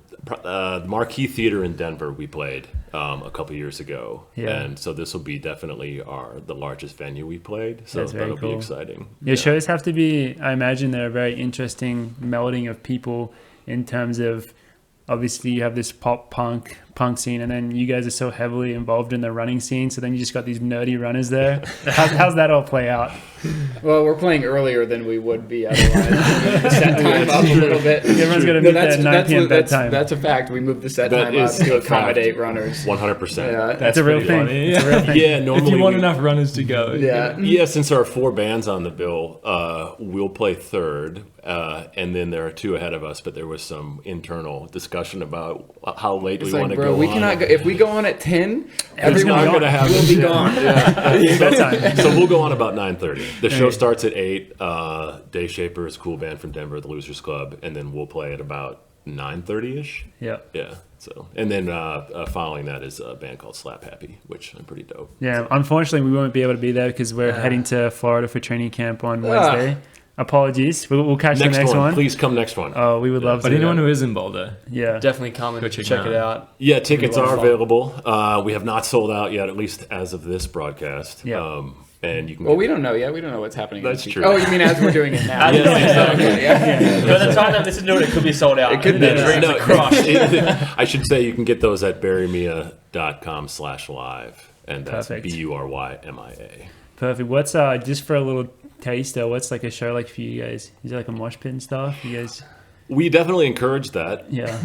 Marquee Theater in Denver, we played a couple years ago. Yeah. And so this will be definitely the largest venue we played. So That's very that'll cool. be exciting. Your shows have to be, I imagine they're a very interesting melding of people in terms of, obviously you have this pop punk punk scene, and then you guys are so heavily involved in the running scene, so then you just got these nerdy runners there. How's that all play out? Well, we're playing earlier than we would be otherwise. We moved the set time up a little bit. Everyone's got to meet there at 9 p.m. bedtime. That's a fact. We moved the set That time up is to a accommodate fact. runners. 100%. Yeah. That's a real pretty thing. funny. It's a real thing. Yeah, normally If you want we- enough runners to go. Yeah. Yeah, since there are 4 bands on the bill, we'll play third, and then there are 2 ahead of us. But there was some internal discussion about how late It's we want like, to bro, go. we on. cannot go. If we go on at 10, everyone gonna be gonna have will it. be Yeah. gone. Bedtime. So we'll go on about 9:30. The show Hey. starts at 8. Day Shaper is a cool band from Denver, the Losers Club, and then we'll play at about 9:30ish. Yeah. Yeah. So and then following that is a band called Slap Happy, which I'm pretty dope. Yeah, unfortunately, we won't be able to be there because we're heading to Florida for training camp on Wednesday. Apologies. We'll catch Next the next one. Please come next one. Oh, we would love But to. anyone who is in Boulder, Yeah. Definitely come and Go check, check it it out. Yeah, tickets It'll be a are lot of available. We have not sold out yet, at least as of this broadcast. Yeah. And you can. Well, get- we don't know yet. We don't know what's happening. That's in the true. future. Oh, you mean as we're doing it now? As we're doing it now. Okay, yeah. By the time that this is doing, it could be sold out. It could And be. the dreams No, are crushed. I should say you can get those at burymia.com/live, and that's Perfect. BURYMIA. Perfect. What's just for a little taster? What's like a show like for you guys? Is it like a mosh pit and stuff? You guys? We definitely encourage that. Yeah.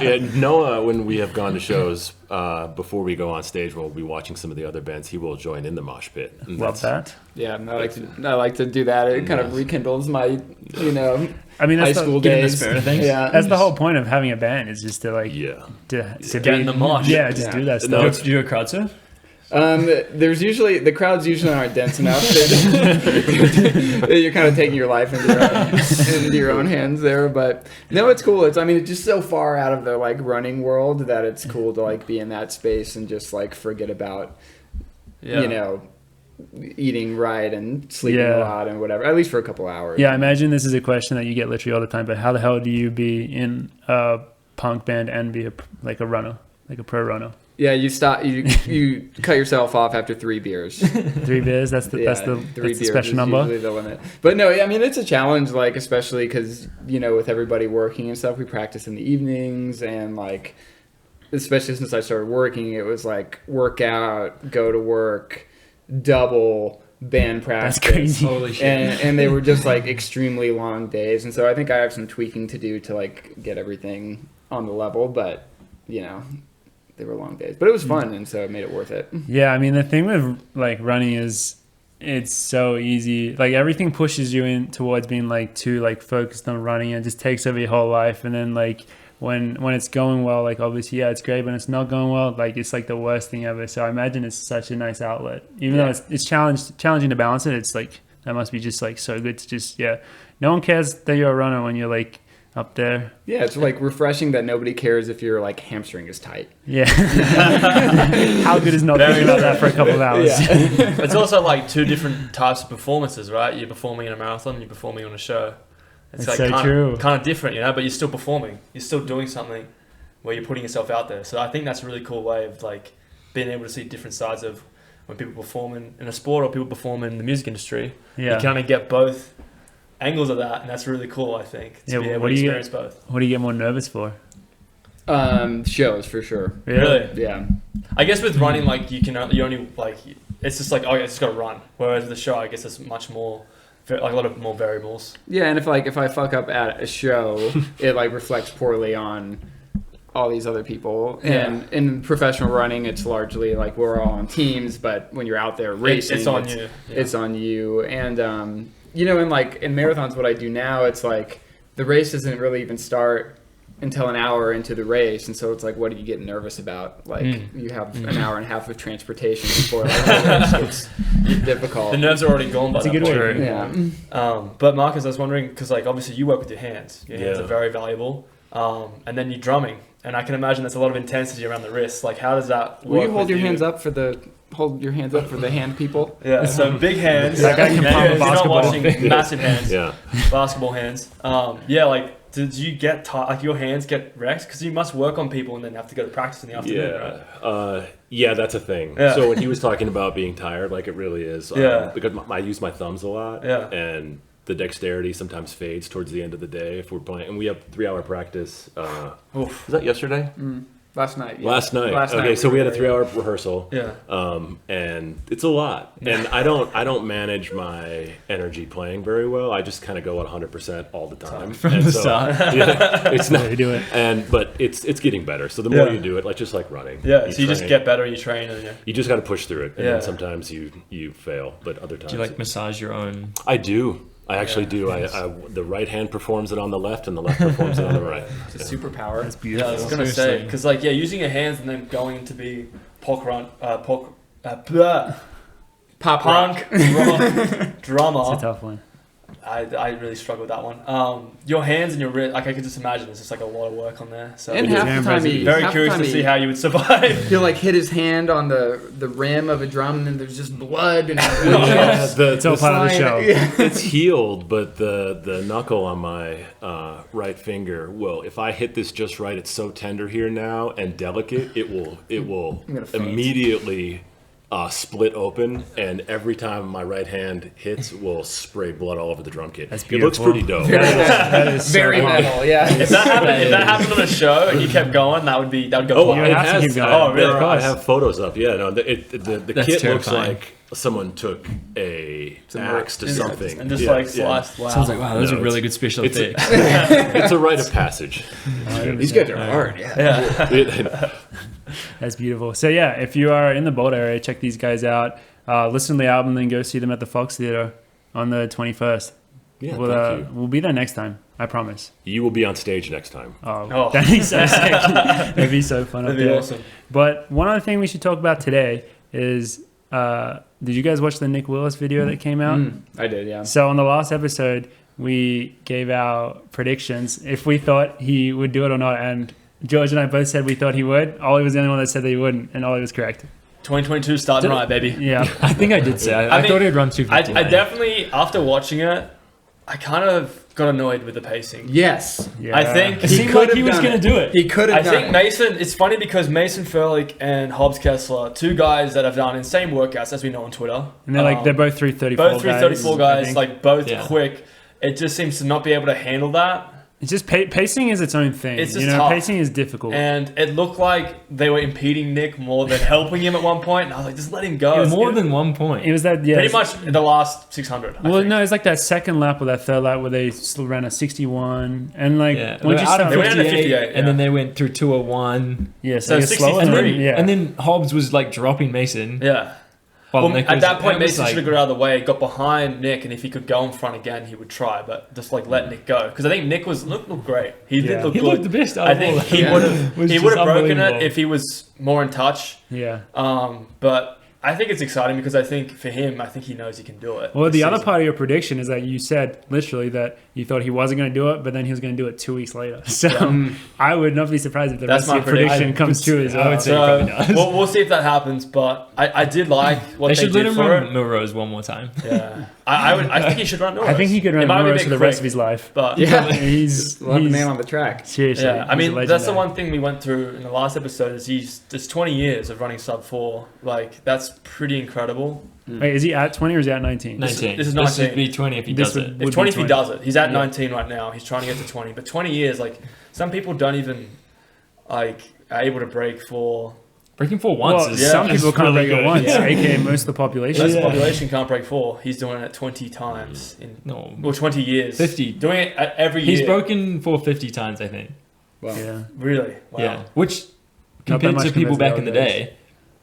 Yeah, Noah, when we have gone to shows, before we go on stage, when we'll be watching some of the other bands, he will join in the mosh pit. And Love that's- that. Yeah, I like to do that. It kind of rekindles my, I mean, high that's school get in the days. spirit of things. Yeah, That's the whole point of having a band is just to like Yeah. to Get in the mosh. Yeah, just Yeah. do that No, stuff. it's- do you do a crowd surf? There's usually the crowds usually aren't dense enough. You're kind of taking your life into your own hands there, but no, it's cool. It's it's just so far out of the like running world that it's cool to like be in that space and just like forget about Yeah. eating right and sleeping Yeah. a lot and whatever. At least for a couple hours. Yeah, I imagine this is a question that you get literally all the time. But how the hell do you be in a punk band and be a runner, like a pro runner? Yeah, you stop. You cut yourself off after 3 beers. 3 beers. That's the that's the beers special is number. usually the limit. But no, it's a challenge. Like especially because with everybody working and stuff, we practice in the evenings and like, especially since I started working, it was like workout, go to work, double band practice. That's crazy. Holy shit. And they were just like extremely long days, and so I think I have some tweaking to do to like get everything on the level. But they were long days, but it was fun, and so it made it worth it. Yeah, I mean the thing with like running is it's so easy. Like everything pushes you in towards being like too like focused on running and just takes over your whole life. And then like when it's going well, like obviously it's great. When it's not going well, like it's like the worst thing ever. So I imagine it's such a nice outlet, even though it's challenging to balance it. It's like that must be just like so good to just no one cares that you're a runner when you're like up there. Yeah, it's like refreshing that nobody cares if your like hamstring is tight. Yeah. How good is not thinking about that for a couple of hours? It's also like 2 different types of performances, right? You're performing in a marathon, you're performing on a show. It's like so true. kind of different, but you're still performing. You're still doing something where you're putting yourself out there. So I think that's a really cool way of like being able to see different sides of when people perform in a sport or people perform in the music industry. Yeah. You kind of get both angles of that, and that's really cool, I think, to be able what to do you experience both. What do you get more nervous for? Shows for sure. Really? Yeah. I guess with running, like you only like it's just like I just got to run. Whereas with the show, I guess there's much more, like a lot of more variables. Yeah, and if I fuck up at a show, it like reflects poorly on all these other people. And in professional running, it's largely like we're all on teams, but when you're out there racing, It's on you. Yeah. It's on you. And in marathons, what I do now, it's like the race doesn't really even start until an hour into the race, and so it's like, what do you get nervous about? Like you have an hour and a half of transportation before the race gets difficult. The nerves are already gone by That's a that good point. way. Yeah. But Marcus, I was wondering, because like obviously you work with your hands. Your hands Yeah. are very valuable. And then you're drumming, and I can imagine there's a lot of intensity around the wrist. Like, how does that work? Will you hold with your hands up for the hand people? Yeah, so big hands. That guy can Yeah, pump a you're not basketball. watching massive hands, Yeah. basketball hands. Did you get like your hands get wrecked? Because you must work on people and then have to go to practice in the afternoon, right? Yeah, that's a thing. Yeah. So when he was talking about being tired, like it really is. Yeah. Because I use my thumbs a lot. Yeah. And the dexterity sometimes fades towards the end of the day if we're playing. And we have 3-hour practice. Oof. Was that yesterday? Last night. Yeah. Last night. Last Okay, night so we had a were 3-hour rehearsal. Yeah. And it's a lot. And I don't manage my energy playing very well. I just kind of go at 100% all the time. From the start. Yeah, it's not. You do it. But it's getting better. So the more you do it, like just like running. Yeah. So you just train. get better. You train, and You just got to push through it. And Yeah. then sometimes you fail, but other times Do you like massage your own? I do. I actually do. I the right hand performs it on the left, and the left performs it on the right. It's a superpower. That's yeah, I beautiful. was gonna say Seriously. because like using your hands and then going to be pop Pop punk drummer. It's a tough one. I really struggle with that one. Your hands and your wrist, like I could just imagine it's just like a lot of work on there. So And Yeah. half the time he very half the curious time to he- see how you would survive. He'll like hit his hand on the rim of a drum, and then there's just blood and Yeah, It's all part of the show. Yeah. it's healed, but the knuckle on my right finger. Well, if I hit this just right, it's so tender here now and delicate. It will I'm gonna faint. immediately split open, and every time my right hand hits, will spray blood all over the drum kit. That's It looks beautiful. pretty dope. That is so Very cool. metal, yeah. If that happened on a show and you kept going, that would go. Oh, You it have to has. keep going. Oh, really? I have photos up. Yeah, no, the That's kit looks terrifying. like someone took a Some axe to yeah, something and just Yeah, like yeah. sliced. Wow. Sounds like wow, those No, are really it's- good special it's a- effects. It's a rite of passage. These guys are hard, yeah. Yeah. That's beautiful. So yeah, if you are in the Boulder area, check these guys out. Listen to the album, then go see them at the Fox Theater on the 21st. Yeah, We'll, thank you. we'll be there next time. I promise. You will be on stage next time. Oh, that'd be so sick. That'd be so fun That'd up be there. awesome. But one other thing we should talk about today is, did you guys watch the Nick Willis video that came out? I did, yeah. So on the last episode, we gave our predictions if we thought he would do it or not, and George and I both said we thought he would. Ollie was the only one that said that he wouldn't, and Ollie was correct. 2022 starting right, baby. Yeah. I think I did say. I mean, thought he'd run I 250. definitely, after watching it, I kind of got annoyed with the pacing. Yes. Yeah. I think It seemed like he was going to do it. He could have I done think it. Mason. It's funny because Mason Furlick and Hobbs Kessler, two guys that have done insane workouts, as we know on Twitter. And they're like they're both 334 both 334 I guys, think. like both Yeah. quick. It just seems to not be able to handle that. It's just pacing is its own thing. It's just you know, tough. pacing is difficult. And it looked like they were impeding Nick more than helping him at one point. And I was like, just let him go. More than 1 point. it was that Pretty much in the last 600. I Well, think. no, it's like that second lap or that third lap where they still ran a 61, and like Yeah, once you out of start, They went into 58, 58, and then yeah. they went through 201. yeah, So so it's slower. 63. than- yeah, And then Hobbs was like dropping Mason. Yeah. while Well, Nick at was- that point, and it was Mason like- should have got out of the way, got behind Nick, and if he could go in front again, he would try. But just like let Nick go, because I think Nick looked great. He Yeah. did look He good. looked the best. I think he Yeah. would have Was he just would have broken it unbelievable. if he was more in touch. yeah. But I think it's exciting because I think for him, I think he knows he can do it. Well, this the other season. part of your prediction is that you said literally that you thought he wasn't going to do it, but then he was going to do it 2 weeks later. So I would not be surprised if the That's rest of my your prediction prediction. comes true as I well. would say he probably does. we'll see if that happens. But I did like what They they should let did him for run it. Milrose one more time. Yeah, I think he should run Norris. I think he could run It might be a Morris bit for the rest quick, of his life. But Yeah. He's Love the man on the track. seriously. yeah, I he's a mean legend that's the there. one thing we went through in the last episode is there's 20 years of running sub 4. Like that's pretty incredible. Wait, is he at 20 or is he at 19? 19. this is This 19. would be 20 if he This does would- it. would If 20 be if he does it, he's at Yeah. 19 right now. He's trying to get to 20, but 20 years, like some people don't even like are able to break for. Breaking 4 once Well, is some people can't really break it good. once, Yeah. aka most of the population. Most of the Yeah. population can't break 4. He's doing it 20 times in No. 20 years. 50. Doing it every year. He's broken 450 times, I think. Wow. Yeah. Really? Wow. Yeah. Which, Not that compared much to people compared back to in the the old day,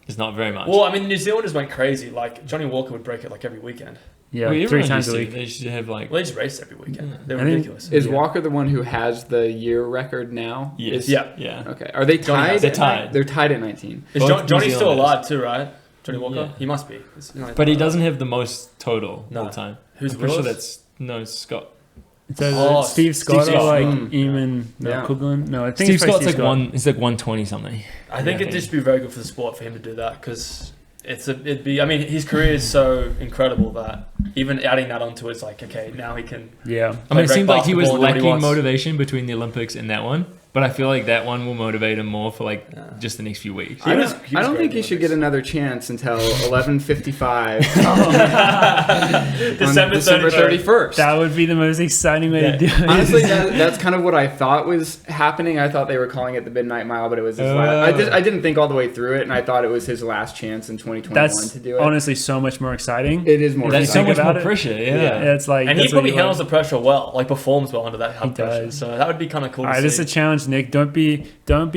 is not very much. Well, I mean, New Zealanders went crazy. Like Johnny Walker would break it like every weekend. Yeah, Well, 3 everyone times used a to. week. They should have like. Well, they just raced every weekend. They're I think- ridiculous. Is Yeah. Walker the one who has the year record now? Yes. Yeah. Yeah. Okay. Are they Johnny tied? has They're tied. They're tied at 19. Is Both John, New Johnny's still Zealanders. alive too, right? Johnny Walker? Yeah. He must be. But he doesn't have the most total No. all the time. Who's I'm pretty sure Willis? that's no Scott. So Oh, Steve Steve Scott Scott. or like Mm. Eamon Yeah. Coughlin? No, I think Steve it's probably Scott's like Scott. one. He's like 120 something. I think Yeah. it'd just be very good for the sport for him to do that because it'd be. I mean, his career is so incredible that even adding that onto it's like okay, now he can. Yeah. I mean, it great seemed like he was basketball and do what he lacking wants. motivation between the Olympics and that one. But I feel like that one will motivate him more for like just the next few weeks. I was don't great think he in should Olympics. get another chance until 11:55 December on December 31st. That would be the most exciting way to do it. Honestly, that's kind of what I thought was happening. I thought they were calling it the Midnight Mile, but it was his last. I didn't think all the way through it, and I thought it was his last chance in 2021 That's to do it. honestly so much more exciting. It is more. That's so think much about more it. pressure. Yeah. Yeah, it's like And he that's what probably you handles want. the pressure well, like performs well under that hard pressure. does. So that would be kind of cool All to right, this is see. a challenge, Nick. Don't be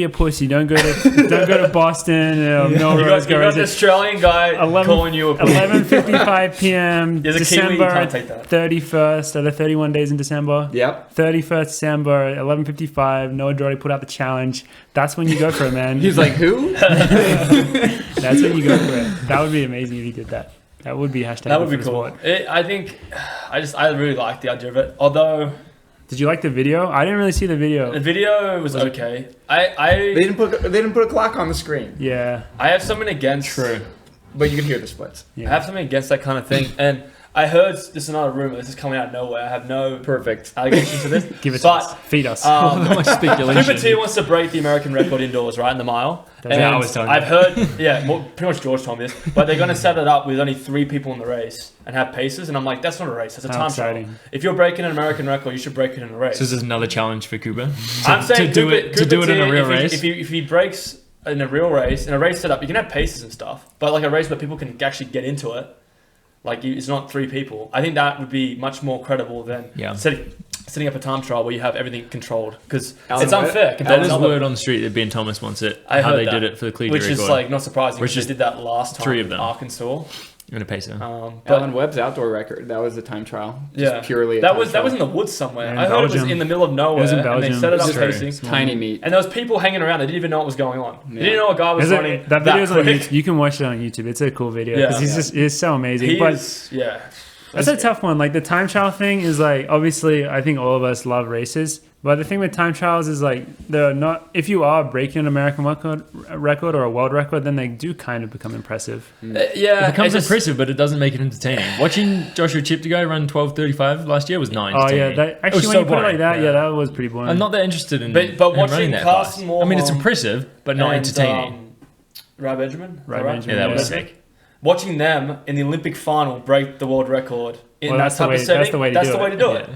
a pussy. Don't go to Boston. You Melrose. got an Australian guy 11 calling you a pussy. 11:55 p.m. There's a Kiwi, you December can't take that. 31st. Are there 31 days in December? Yep. 31st December, 11:55. Noah Droddy put out the challenge. That's when you go for it, man. He's like, who? That's when you go for it. That would be amazing if you did that. That would be hashtag. That would good be for the cool. sport. I think, I really like the idea of it. Although Did you like the video? I didn't really see the video. the video was okay. They didn't put a clock on the screen, Yeah. I have something against. but you can hear the splits. I Yeah. have something against that kind of thing, and I heard this is not a rumor. This is coming out of nowhere. I have no Perfect. allegations to this. Give it to but, us. Feed us. Not much speculation. Cooper T wants to break the American record indoors, right, in the mile. That's And what I was telling I've you. heard, pretty much George told me this, but they're going to set it up with only 3 people in the race and have paces, and I'm like, that's not a race, that's a How time trial. exciting. If you're breaking an American record, you should break it in a race. So this is another challenge for Cooper. I'm saying to do Cooper, it in a real race. If he breaks in a real race, in a race setup, you can have paces and stuff, but like a race where people can actually get into it, like it's not 3 people. I think that would be much more credible than setting up a time trial where you have everything controlled, because it's unfair. That compared is to other- word on the street that Ben Thomas wants it. I how heard they that, did it for the collegiate which record. is like not surprising, Which because is they did that last time 3 of in them. Arkansas. I'm gonna pace it. Alan But Webb's outdoor record. That was the time trial. Just yeah, purely. that was in the woods somewhere. Yeah, in I heard it Belgium. was in the middle of nowhere, It was in and they Belgium. set it up It's true. pacing. tiny meat. And there was people hanging around. They didn't even know what was going on. They Yeah. didn't know a guy was Is it- running that video's on quick. YouTube. You can watch it on YouTube. It's a cool video Yeah. because he's so amazing. He but is, yeah. that's a tough one. Like the time trial thing is like, obviously I think all of us love races, but the thing with time trials is like they're not. If you are breaking an American record or a world record, then they do kind of become impressive. Yeah, It becomes it's just- impressive, but it doesn't make it entertaining. Watching Joshua Cheptegei run 12:35 last year was not Oh entertaining. yeah, that, It actually was when so you put it like boring. that, yeah, that was pretty boring. I'm not that interested in. But in watching running that Carson fast. I mean, it's Warholm impressive, but not and, entertaining. Ray Benjamin? Ray Is that Benjamin, Yeah, that was yeah. sick. Watching them in the Olympic final break the world record in Well, that that's the type way- of setting, that's the way to do it. it.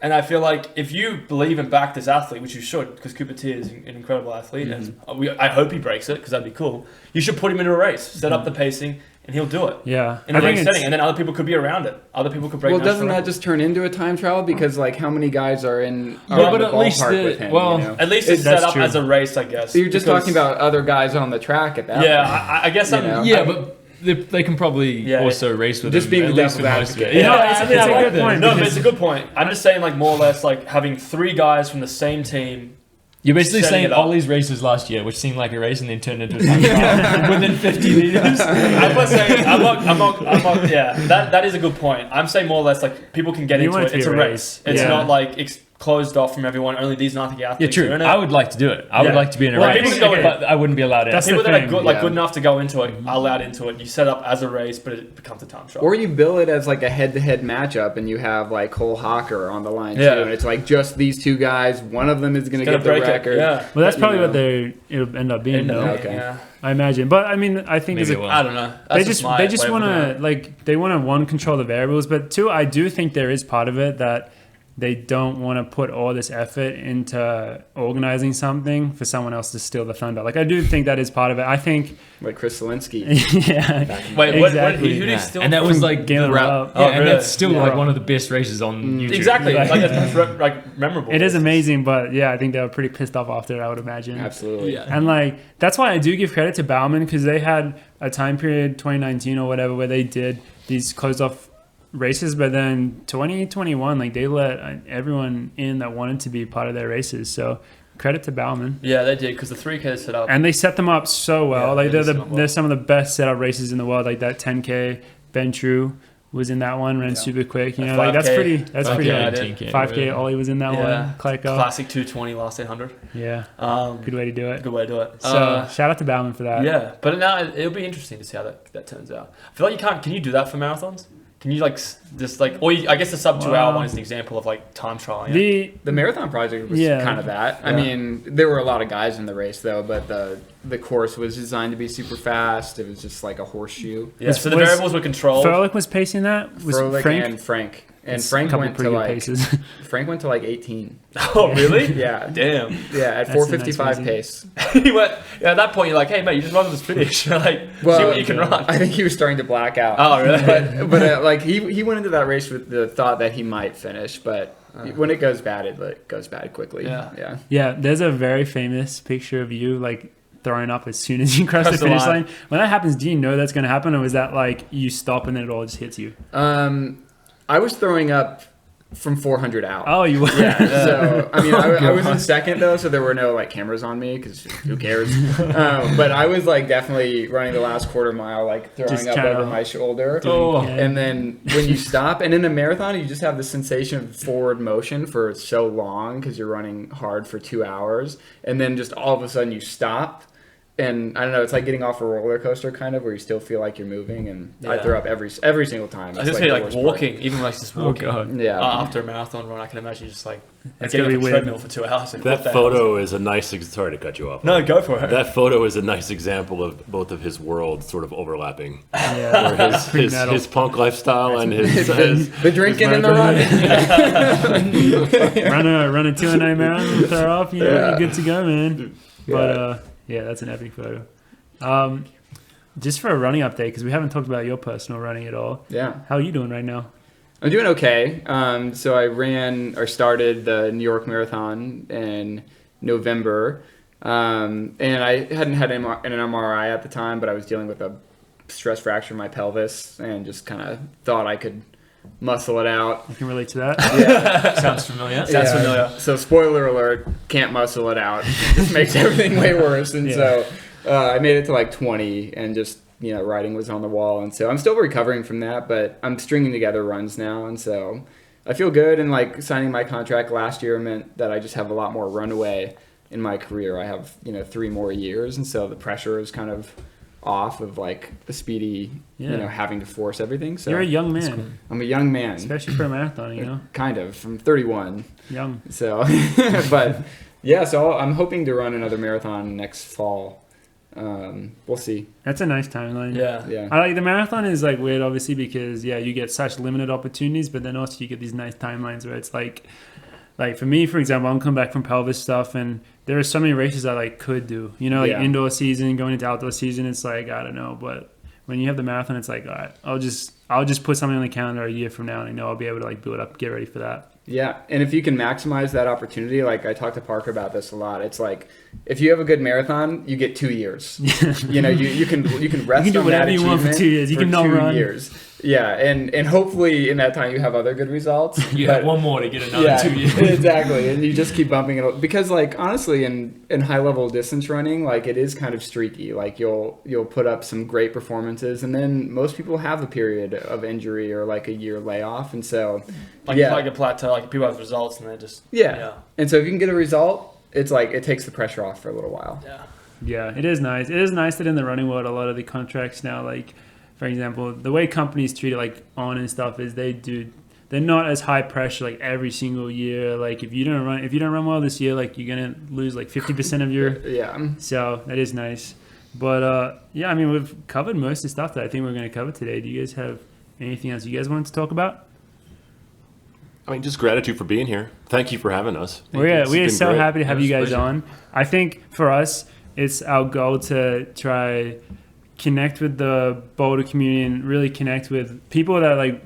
And I feel like if you believe and back this athlete, which you should, because Cooper T is an incredible athlete, and I hope he breaks it, because that'd be cool. You should put him into a race, set up the pacing, and he'll do it Yeah, in I a think race it's- setting, and then other people could be around it. Other people could break. Well, national doesn't that records. just turn into a time trial? Because like, how many guys are in? Yeah, around but the at least ballpark the- with him, well, you know? At least it's That's set up true. as a race, I guess. So you're just because- talking about other guys on the track at that. Yeah, point. I guess You I'm. know? Yeah, but they can probably Yeah. also race with Just them, being at the least for devil's most of it. advocate. No, Yeah, it's I a mean, I good like that. point, No, but because- it's a good point. I'm just saying, like, more or less, like having 3 guys from the same team. You're basically Setting saying it up. Ollie's races last year, which seemed like a race, and then turned into a time trial within 50 meters. I'm not saying. I'm not. Yeah, that is a good point. I'm saying more or less like people can get You into want it it. to be It's a a race. race. It's Yeah. not like closed off from everyone. Only these Nike Yeah, athletes. true. Are in it. I would like to do it. I would Yeah. like to be in a Well, race, people can go in. but I wouldn't be allowed in. That's People the that are thing, good, like yeah. good enough to go into it, are allowed into it. You set up as a race, but it becomes a time trial. Or you bill it as like a head-to-head matchup, and you have like Cole Hawker on the line Yeah. too, and it's like just these 2 guys. One of them is going to Gonna get the break record. it. Yeah. Well, that's You probably know. what it'll end up being. And, though. Okay. Yeah. I imagine, but I mean, I think Maybe it's it will. I don't know. they That's just my they just way of want looking at to it. like they want to one control the variables, but 2 I do think there is part of it that they don't want to put all this effort into organizing something for someone else to steal the thunder. Like I do think that is part of it. I think Like Chris Zielinski. yeah, Wait, Exactly. who did he Yeah. steal And that from? was like Galen the rap. Rupp. Yeah, Oh, and really? that's still Yeah. like one of the best races on YouTube. Exactly. Like- Like that's like memorable. it is amazing, but yeah, I think they were pretty pissed off after it, I would imagine. Absolutely. Yeah. And like that's why I do give credit to Bauman, because they had a time period 2019 or whatever where they did these closed off races, but then 2021 like they let everyone in that wanted to be part of their races. So credit to Bauman. Yeah, they did because the 3K set up. And they set them up so well. Yeah, like they did set them up well. they're some of the best setup races in the world. Like that 10K, Ben True was in that one, ran super quick. You A know, like that's 5K, pretty. That's 5K, pretty. I Hard. did. 5K, Ollie was in that Yeah. one. Kleiko. Classic 220 last 800. Yeah, Good good way to do it. way to do it. So shout out to Bauman for that. yeah, but now it'll be interesting to see how that turns out. I feel like you can't. Can you do that for marathons? Can you like just like, or I guess the sub 2 hour one is an example of like time trial. Yeah? The marathon project was kind of that. I mean, there were a lot of guys in the race though, but the course was designed to be super fast. It was just like a horseshoe. Yeah. So the variables were controlled. Froelich was pacing that. Was Froelich Frank? and Frank. And That's Frank a couple went to pretty good like paces. Frank went to like 18. Oh really? Yeah. Damn. Yeah, at That's a 4:55 nice pace. He went. Yeah, at that point, you're like, hey mate, you just run this finish. Like, see what you can run. I think he was starting to black out. Oh really? But like he went into that race with the thought that he might finish, but when it goes bad, it goes bad quickly. Yeah. Yeah, there's a very famous picture of you like throwing up as soon as you cross the finish line. When that happens, do you know that's going to happen, or is that like you stop and then it all just hits you? I was throwing up from 400 out. Oh, you were? Yeah. So I mean, I was in second though, so there were no like cameras on me because who cares? But I was like definitely running the last quarter mile, like throwing Just up kinda over my shoulder. Yeah. And then when you stop, and in a marathon, you just have the sensation of forward motion for so long because you're running hard for 2 hours, and then just all of a sudden you stop. And I don't know, it's like getting off a roller coaster kind of, where you still feel like you're moving, and I throw up every single time. I was gonna say like walking, even like just walking. After a marathon run, I can imagine just like getting on a treadmill for 2 hours. And that photo is a nice. Sorry to cut you off. No, go for it. That photo is a nice example of both of his worlds sort of overlapping. Yeah. Where his punk lifestyle and his the drinking and the running. run a 2:09 marathon, throw up, you're good to go, man. But yeah, that's an epic photo. Just for a running update, because we haven't talked about your personal running at all. Yeah. How are you doing right now? I'm doing okay. So I started the New York Marathon in November. And I hadn't had an MRI at the time, but I was dealing with a stress fracture in my pelvis and just kind of thought I could muscle it out. I can relate to that. Yeah. Sounds familiar. Sounds familiar. So spoiler alert, can't muscle it out. It just makes everything way worse. And so I made it to like 20 and just, writing was on the wall. And so I'm still recovering from that, but I'm stringing together runs now. And so I feel good. And like signing my contract last year meant that I just have a lot more runway in my career. I have, 3 more years. And so the pressure is kind of off of like the speedy, having to force everything. So you're a young man. I'm a young man, especially for a marathon. Kind of. I'm 31. Young. So, but yeah. So I'm hoping to run another marathon next fall. We'll see. That's a nice timeline. Yeah. I like the marathon is like weird, obviously, because you get such limited opportunities, but then also you get these nice timelines where it's like for me, for example, I'm coming back from pelvis stuff, and there are so many races I could do. Indoor season, going into outdoor season, it's like I don't know, but when you have the marathon, it's like all right, I'll just put something on the calendar a year from now, and I know I'll be able to build up, get ready for that. Yeah, and if you can maximize that opportunity, like I talk to Parker about this a lot, it's like if you have a good marathon, you get 2 years. You can rest you can do on that whatever you want for 2 years. You can not run. 2 years. Yeah, and hopefully in that time you have other good results. You have one more to get another 2 years. Exactly, and you just keep bumping it up. Because honestly, in high level distance running, it is kind of streaky. You'll put up some great performances, and then most people have a period of injury or a year layoff, and so like a plateau. People have results and they just And so if you can get a result, it's it takes the pressure off for a little while. Yeah, it is nice. It is nice that in the running world, a lot of the contracts now, for example, the way companies treat it on and stuff is they're not as high pressure every single year. If you don't run well this year, you're gonna lose 50% of your So that is nice. But we've covered most of the stuff that I think we're going to cover today. Do you guys have anything else you guys wanted to talk about? I mean, just gratitude for being here. Thank you for having us. We are so happy to have you guys on. I think for us, it's our goal to try connect with the Boulder community and really connect with people that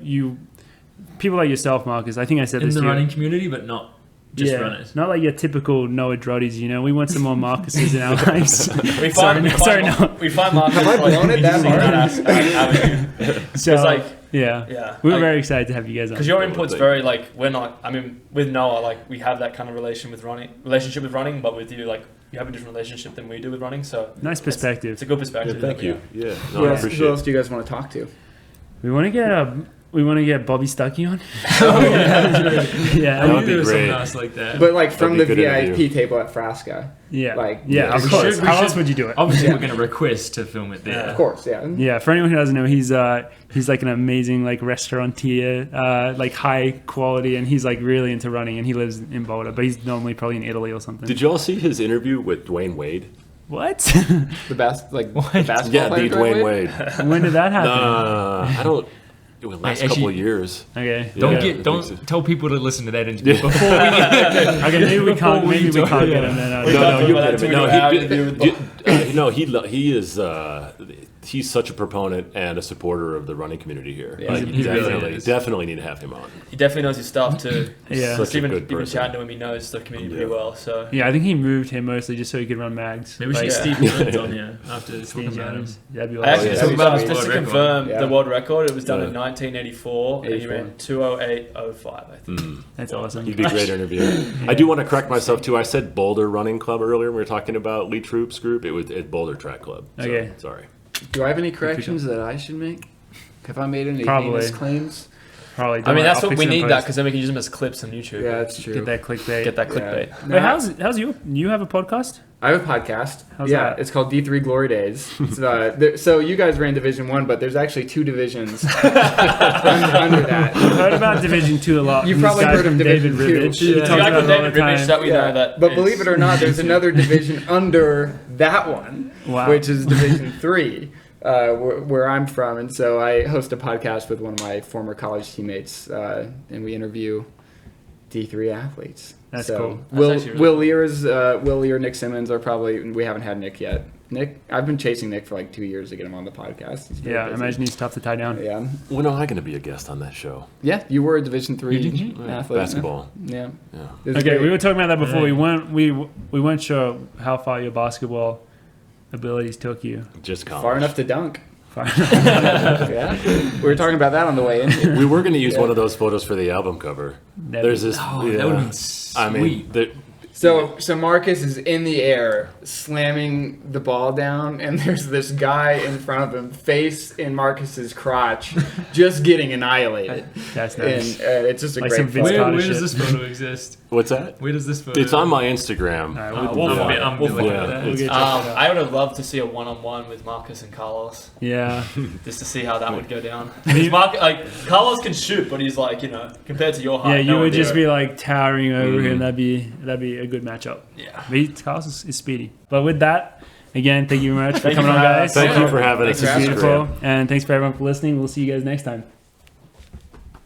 people like yourself, Marcus. I think I said in this the to running community, but not just runners. Not like your typical Noah Droddys. We want some more Marcuses in our lives. We find Marcus. Have I blown it that hard? So we were very excited to have you guys on. Because your input's very we're not. I mean, with Noah, we have that kind of relationship with running, but with you, you have a different relationship than we do with running. So nice perspective. It's a good perspective. Thank you. Yeah, Who else do you guys want to talk to? We want to get we want to get Bobby Stuckey on. Yeah, That would I knew be there was great. someone else like that. But like from the That'd be a good VIP interview. table at Frasca. Yeah, Like, yeah. Of we course. should- we How should- else would you do it? Obviously, Yeah. we're gonna request to film it there. Of course, yeah. Yeah, for anyone who doesn't know, he's like an amazing like restaurateur, like high quality, and he's like really into running, and he lives in Boulder, but he's normally probably in Italy or something. Did you all see his interview with Dwayne Wade? What? The best, like the basketball Yeah, player, the Dwayne Wade? Wade. When did that happen? I don't. It was last Actually- couple of years. Okay. Don't Yeah, I think don't so. tell people to listen to that interview Yeah. before we Okay, maybe we Before can't. we Maybe we do- can't get yeah. him then. We No, can't no, you talk about get that him. till No, we do our interview with he is. He's such a proponent and a supporter of the running community here. Yeah, Like, he really definitely, is. definitely need to have him on. He definitely knows his stuff too. Yeah. Such a even good even person. chatting to him, he knows the community Yeah. pretty well. So Yeah, I think he moved here mostly just so he could run mags. Maybe we should Like, get Steve Jones on here after talking Steve about him. Jones. That'd be I actually yeah. just, That'd be about, sweet. just to World confirm record. the world record, it was done Yeah. in 1984, and he 84. ran 2:08:05, I think. That's awesome. He'd be a great interview. I do want to correct myself too. I said Boulder Running Club earlier when we were talking about Lee Troops group. It was at Boulder Track Club. So, Okay. Sorry. Do I have any corrections that I should make? Have I made any Probably. heinous claims? Probably. I mean, that's I'll what fix we it in need post. that because then we can use them as clips on YouTube. Yeah, that's true. Get that clickbait. Get that clickbait. Yeah. Wait, how's you have a podcast? I have a podcast. How's yeah, that? it's called D3 Glory Days. It's, so you guys ran Division 1, but there's actually 2 divisions under that. I've heard about Division 2 a lot. You've from this probably guy heard of from Division David 2. Rivage. Yeah. He The talks guy about called it all the David Rivich time. that we know that. But is- believe it or not, there's another division under that one, Wow. which is Division 3, where I'm from. And so I host a podcast with one of my former college teammates, and we interview D3 athletes. That's so cool. Will, That's actually Will Lear, Nick Simmons are probably, we haven't had Nick yet. Nick, I've been chasing Nick for like 2 years to get him on the podcast. He's very Yeah, I busy. imagine he's tough to tie down. Yeah. When am I going to be a guest on that show? Yeah, you were a Division 3 athlete. Basketball. Yeah. Yeah. It was Okay, great. we were talking about that before. We weren't sure how far your basketball abilities took you. Just college. far enough to dunk. Far- Yeah. We were talking about that on the way in. We were going to use Yeah. one of those photos for the album cover. That'd There's be- this. Oh, yeah. that would have been sweet. I mean, So Marcus is in the air, slamming the ball down, and there's this guy in front of him, face in Marcus's crotch, just getting annihilated. That's nice. And it's just a Like great some Vince photo. Carter Where shit. does this photo exist? what's that? Where does this photo? It's on my Instagram. All right, we'll we'll- find it. I'm We'll looking find at it. that. we'll get check it out. I would have loved to see a one-on-one with Marcus and Carlos, Yeah. just to see how that would go down. Because Carlos can shoot, but he's like, compared to your height. Yeah, you no would idea. just be like towering over him. That'd be a good matchup. Yeah. But Carlos is speedy. But with that, again, thank you very much for Thank you coming for on, having guys. us. Thank you for having us. Thanks for This is having us. Beautiful. great. And thanks for everyone for listening. We'll see you guys next time.